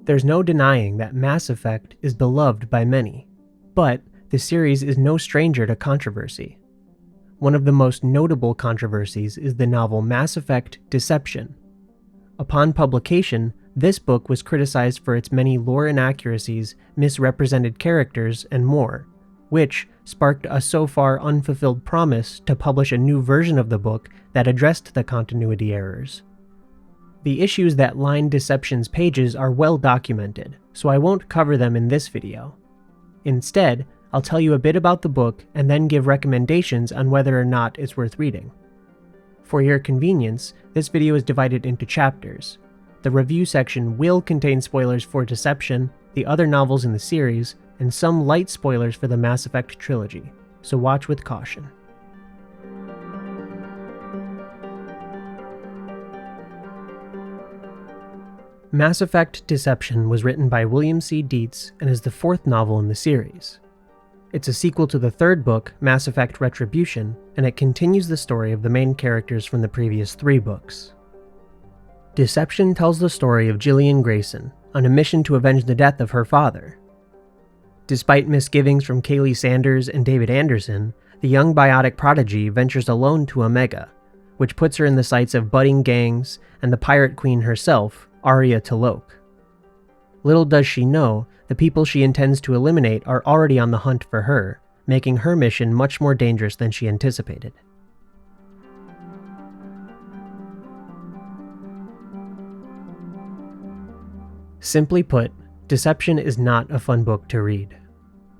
There's no denying that Mass Effect is beloved by many, but the series is no stranger to controversy. One of the most notable controversies is the novel Mass Effect Deception. Upon publication, this book was criticized for its many lore inaccuracies, misrepresented characters, and more, which sparked a so far unfulfilled promise to publish a new version of the book that addressed the continuity errors. The issues that line Deception's pages are well documented, so I won't cover them in this video. Instead, I'll tell you a bit about the book and then give recommendations on whether or not it's worth reading. For your convenience, this video is divided into chapters. The review section will contain spoilers for Deception, the other novels in the series, and some light spoilers for the Mass Effect trilogy, so watch with caution. Mass Effect Deception was written by William C. Dietz and is the fourth novel in the series. It's a sequel to the third book, Mass Effect Retribution, and it continues the story of the main characters from the previous 3 books. Deception tells the story of Gillian Grayson, on a mission to avenge the death of her father. Despite misgivings from Kaylee Sanders and David Anderson, the young biotic prodigy ventures alone to Omega, which puts her in the sights of budding gangs and the pirate queen herself, Aria T'Loak. Little does she know, the people she intends to eliminate are already on the hunt for her, making her mission much more dangerous than she anticipated. Simply put, Deception is not a fun book to read.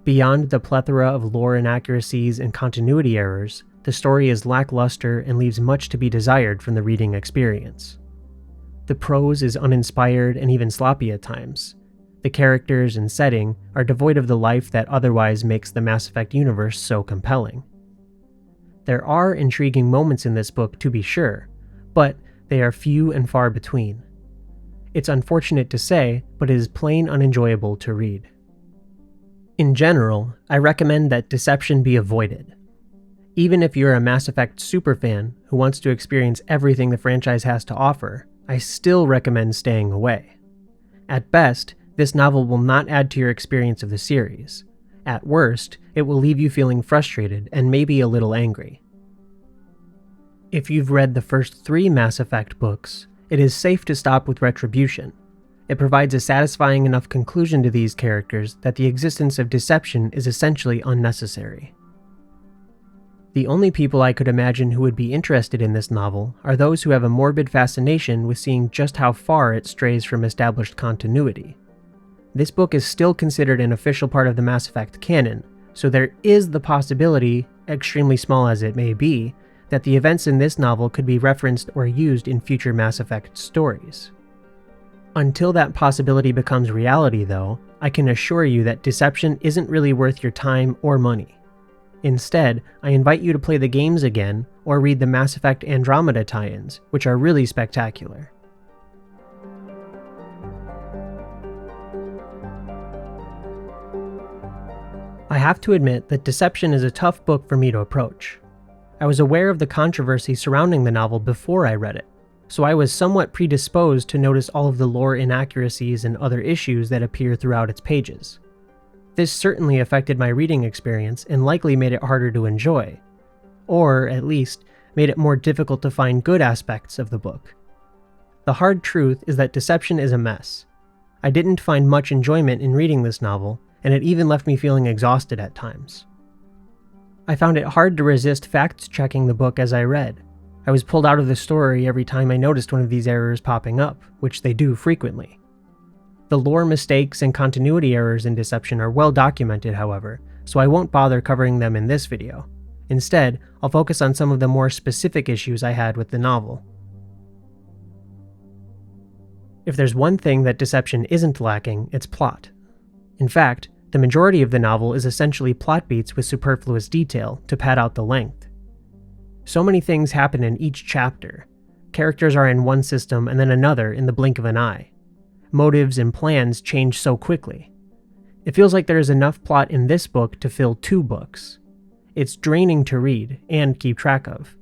Beyond the plethora of lore inaccuracies and continuity errors, the story is lackluster and leaves much to be desired from the reading experience. The prose is uninspired and even sloppy at times. The characters and setting are devoid of the life that otherwise makes the Mass Effect universe so compelling. There are intriguing moments in this book, to be sure, but they are few and far between. It's unfortunate to say, but it is plain unenjoyable to read. In general, I recommend that Deception be avoided. Even if you're a Mass Effect superfan who wants to experience everything the franchise has to offer, I still recommend staying away. At best, this novel will not add to your experience of the series. At worst, it will leave you feeling frustrated and maybe a little angry. If you've read the first 3 Mass Effect books, it is safe to stop with Retribution. It provides a satisfying enough conclusion to these characters that the existence of Deception is essentially unnecessary. The only people I could imagine who would be interested in this novel are those who have a morbid fascination with seeing just how far it strays from established continuity. This book is still considered an official part of the Mass Effect canon, so there is the possibility, extremely small as it may be, that the events in this novel could be referenced or used in future Mass Effect stories. Until that possibility becomes reality, though, I can assure you that Deception isn't really worth your time or money. Instead, I invite you to play the games again or read the Mass Effect Andromeda tie-ins, which are really spectacular. I have to admit that Deception is a tough book for me to approach. I was aware of the controversy surrounding the novel before I read it, so I was somewhat predisposed to notice all of the lore inaccuracies and other issues that appear throughout its pages. This certainly affected my reading experience and likely made it harder to enjoy, or at least made it more difficult to find good aspects of the book. The hard truth is that Deception is a mess. I didn't find much enjoyment in reading this novel, and it even left me feeling exhausted at times. I found it hard to resist fact-checking the book as I read. I was pulled out of the story every time I noticed one of these errors popping up, which they do frequently. The lore mistakes and continuity errors in Deception are well documented, however, so I won't bother covering them in this video. Instead, I'll focus on some of the more specific issues I had with the novel. If there's one thing that Deception isn't lacking, it's plot. In fact, the majority of the novel is essentially plot beats with superfluous detail to pad out the length. So many things happen in each chapter. Characters are in one system and then another in the blink of an eye. Motives and plans change so quickly. It feels like there is enough plot in this book to fill 2 books. It's draining to read and keep track of.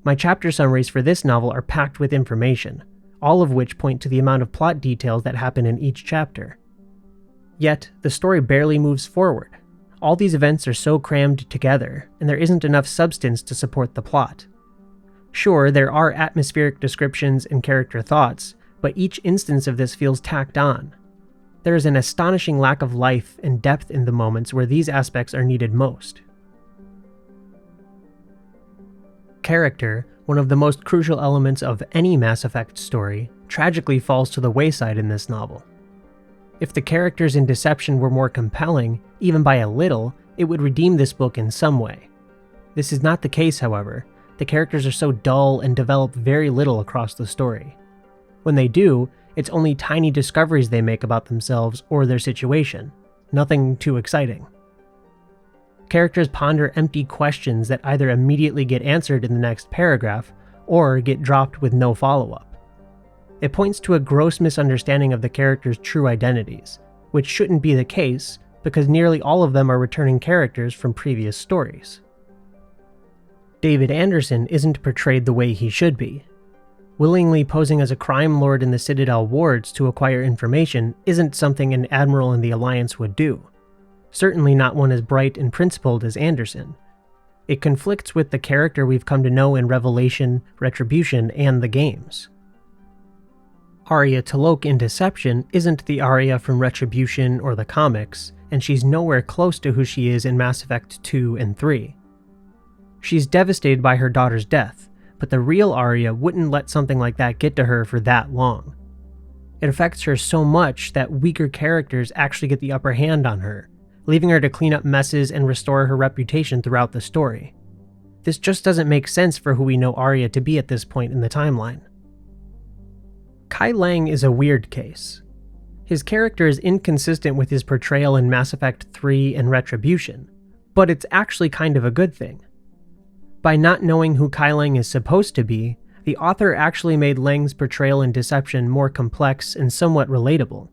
My chapter summaries for this novel are packed with information, all of which point to the amount of plot details that happen in each chapter. Yet, the story barely moves forward. All these events are so crammed together, and there isn't enough substance to support the plot. Sure, there are atmospheric descriptions and character thoughts, but each instance of this feels tacked on. There is an astonishing lack of life and depth in the moments where these aspects are needed most. Character, one of the most crucial elements of any Mass Effect story, tragically falls to the wayside in this novel. If the characters in Deception were more compelling, even by a little, it would redeem this book in some way. This is not the case, however. The characters are so dull and develop very little across the story. When they do, it's only tiny discoveries they make about themselves or their situation. Nothing too exciting. Characters ponder empty questions that either immediately get answered in the next paragraph, or get dropped with no follow-up. It points to a gross misunderstanding of the characters' true identities, which shouldn't be the case because nearly all of them are returning characters from previous stories. David Anderson isn't portrayed the way he should be. Willingly posing as a crime lord in the Citadel wards to acquire information isn't something an admiral in the Alliance would do. Certainly not one as bright and principled as Anderson. It conflicts with the character we've come to know in Revelation, Retribution, and the games. Arya T'Loak in Deception isn't the Arya from Retribution or the comics, and she's nowhere close to who she is in Mass Effect 2 and 3. She's devastated by her daughter's death, but the real Arya wouldn't let something like that get to her for that long. It affects her so much that weaker characters actually get the upper hand on her, leaving her to clean up messes and restore her reputation throughout the story. This just doesn't make sense for who we know Arya to be at this point in the timeline. Kai Lang is a weird case. His character is inconsistent with his portrayal in Mass Effect 3 and Retribution, but it's actually kind of a good thing. By not knowing who Kai Lang is supposed to be, the author actually made Lang's portrayal in Deception more complex and somewhat relatable.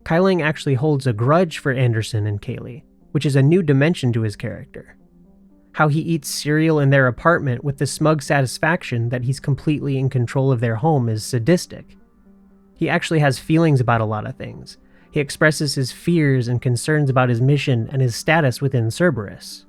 Kai Lang actually holds a grudge for Anderson and Kaylee, which is a new dimension to his character. How he eats cereal in their apartment with the smug satisfaction that he's completely in control of their home is sadistic. He actually has feelings about a lot of things. He expresses his fears and concerns about his mission and his status within Cerberus.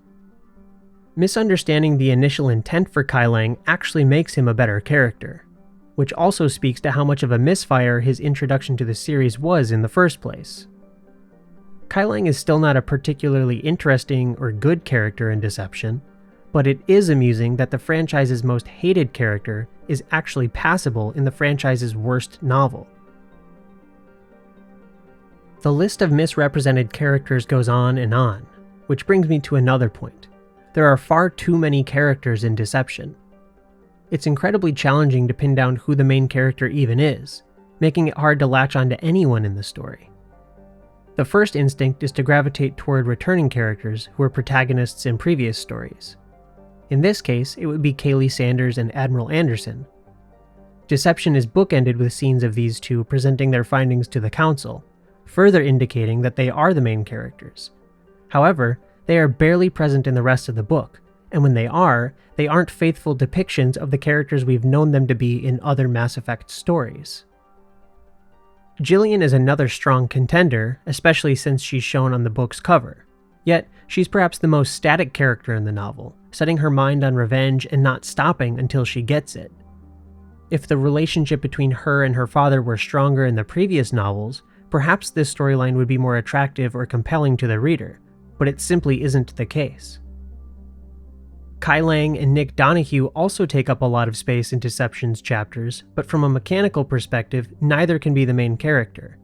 Misunderstanding the initial intent for Kai Lang actually makes him a better character, which also speaks to how much of a misfire his introduction to the series was in the first place. Kai Lang is still not a particularly interesting or good character in Deception, but it is amusing that the franchise's most hated character is actually passable in the franchise's worst novel. The list of misrepresented characters goes on, which brings me to another point. There are far too many characters in Deception. It's incredibly challenging to pin down who the main character even is, making it hard to latch onto anyone in the story. The first instinct is to gravitate toward returning characters who were protagonists in previous stories. In this case, it would be Kaylee Sanders and Admiral Anderson. Deception is bookended with scenes of these two presenting their findings to the Council, further indicating that they are the main characters. However, they are barely present in the rest of the book, and when they aren't faithful depictions of the characters we've known them to be in other Mass Effect stories. Jillian is another strong contender, especially since she's shown on the book's cover. Yet, she's perhaps the most static character in the novel, setting her mind on revenge and not stopping until she gets it. If the relationship between her and her father were stronger in the previous novels, perhaps this storyline would be more attractive or compelling to the reader, but it simply isn't the case. Kai Lang and Nick Donahue also take up a lot of space in Deception's chapters, but from a mechanical perspective, neither can be the main character.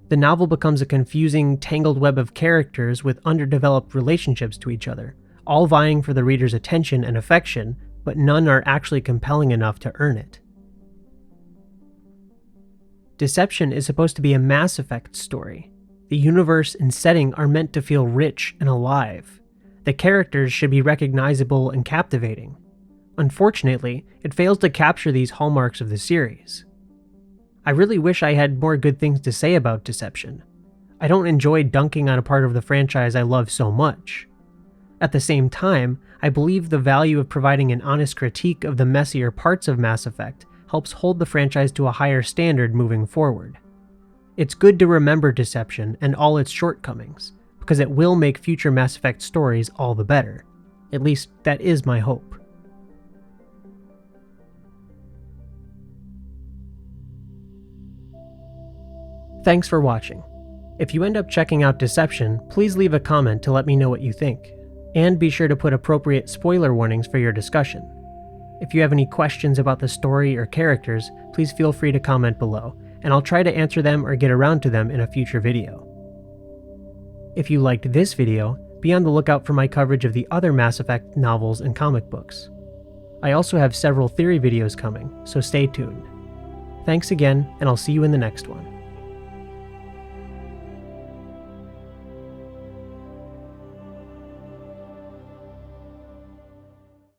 The novel becomes a confusing, tangled web of characters with underdeveloped relationships to each other, all vying for the reader's attention and affection, but none are actually compelling enough to earn it. Deception is supposed to be a Mass Effect story. The universe and setting are meant to feel rich and alive. The characters should be recognizable and captivating. Unfortunately, it fails to capture these hallmarks of the series. I really wish I had more good things to say about Deception. I don't enjoy dunking on a part of the franchise I love so much. At the same time, I believe the value of providing an honest critique of the messier parts of Mass Effect helps hold the franchise to a higher standard moving forward. It's good to remember Deception and all its shortcomings, because it will make future Mass Effect stories all the better. At least, that is my hope. Thanks for watching. If you end up checking out Deception, please leave a comment to let me know what you think, and be sure to put appropriate spoiler warnings for your discussion. If you have any questions about the story or characters, please feel free to comment below, and I'll try to answer them or get around to them in a future video. If you liked this video, be on the lookout for my coverage of the other Mass Effect novels and comic books. I also have several theory videos coming, so stay tuned. Thanks again, and I'll see you in the next one.